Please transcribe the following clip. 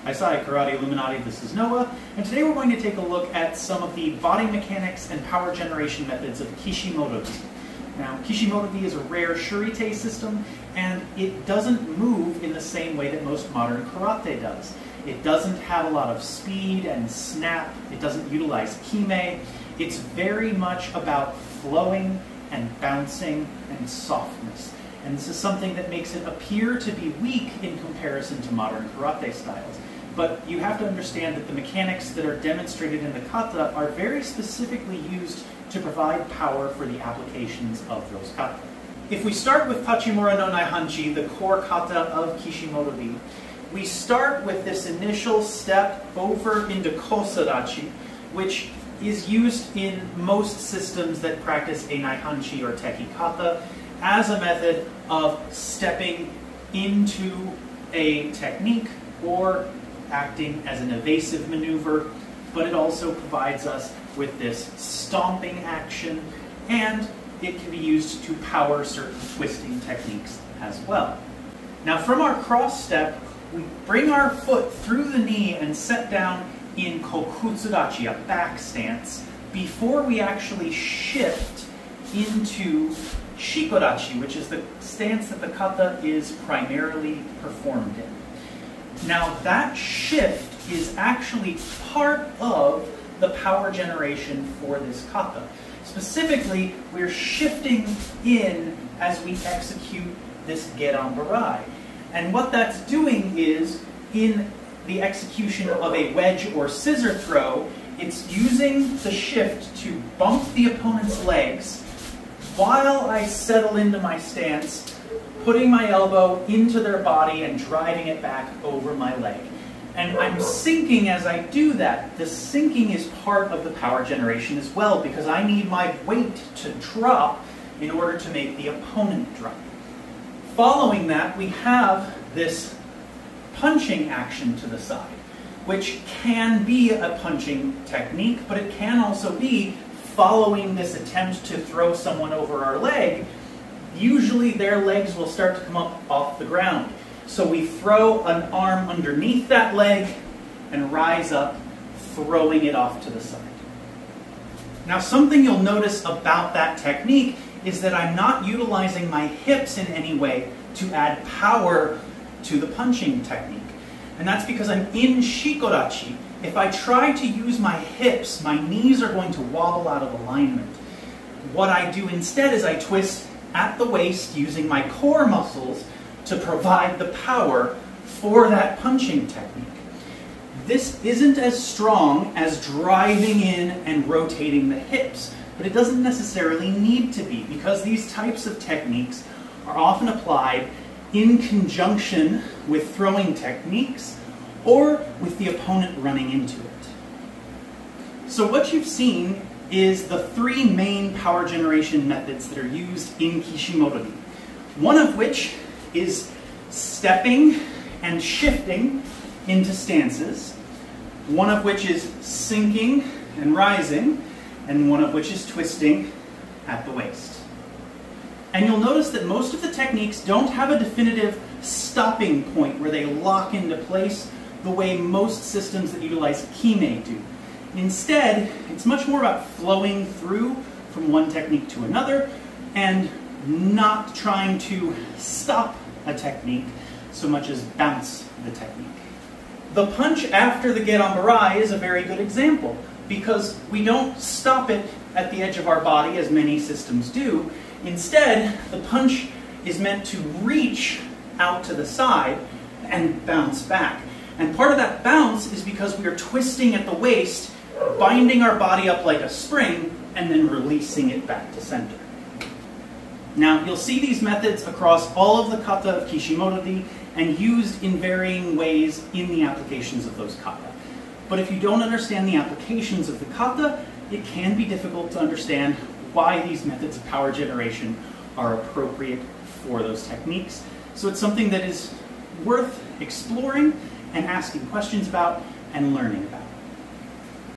Aisai Karate Illuminati, this is Noah, and today we're going to take a look at some of the body mechanics and power generation methods of KishimotoDi. Now, KishimotoDi is a rare shurite system, and it doesn't move in the same way that most modern karate does. It doesn't have a lot of speed and snap, it doesn't utilize kime. It's very much about flowing and bouncing and softness. And this is something that makes it appear to be weak in comparison to modern karate styles. But you have to understand that the mechanics that are demonstrated in the kata are very specifically used to provide power for the applications of those kata. If we start with Tachimura no Naihanchi, the core kata of KishimotoDi, we start with this initial step over into Kosadachi, which is used in most systems that practice a Naihanchi or Teki kata as a method of stepping into a technique or acting as an evasive maneuver, but it also provides us with this stomping action, and it can be used to power certain twisting techniques as well. Now from our cross step, we bring our foot through the knee and set down in Kokutsudachi, a back stance, before we actually shift into Shikodachi, which is the stance that the kata is primarily performed in. Now that shift is actually part of the power generation for this kata. Specifically, we're shifting in as we execute this Geran-Barai. And what that's doing is, in the execution of a wedge or scissor throw, it's using the shift to bump the opponent's legs while I settle into my stance, putting my elbow into their body and driving it back over my leg. And I'm sinking as I do that. The sinking is part of the power generation as well, because I need my weight to drop in order to make the opponent drop. Following that, we have this punching action to the side, which can be a punching technique, but it can also be following this attempt to throw someone over our leg. Usually their legs will start to come up off the ground. So we throw an arm underneath that leg and rise up, throwing it off to the side. Now something you'll notice about that technique is that I'm not utilizing my hips in any way to add power to the punching technique. And that's because I'm in Shikodachi. If I try to use my hips, my knees are going to wobble out of alignment. What I do instead is I twist at the waist using my core muscles to provide the power for that punching technique. This isn't as strong as driving in and rotating the hips, but it doesn't necessarily need to be, because these types of techniques are often applied in conjunction with throwing techniques or with the opponent running into it. So what you've seen is the three main power generation methods that are used in KishimotoDi. One of which is stepping and shifting into stances, one of which is sinking and rising, and one of which is twisting at the waist. And you'll notice that most of the techniques don't have a definitive stopping point where they lock into place the way most systems that utilize kime do. Instead, it's much more about flowing through from one technique to another and not trying to stop a technique so much as bounce the technique. The punch after the Geran-Barai is a very good example, because we don't stop it at the edge of our body as many systems do. Instead, the punch is meant to reach out to the side and bounce back. And part of that bounce is because we are twisting at the waist, binding our body up like a spring, and then releasing it back to center. Now, you'll see these methods across all of the kata of KishimotoDi and used in varying ways in the applications of those kata. But if you don't understand the applications of the kata, it can be difficult to understand why these methods of power generation are appropriate for those techniques. So it's something that is worth exploring and asking questions about and learning about.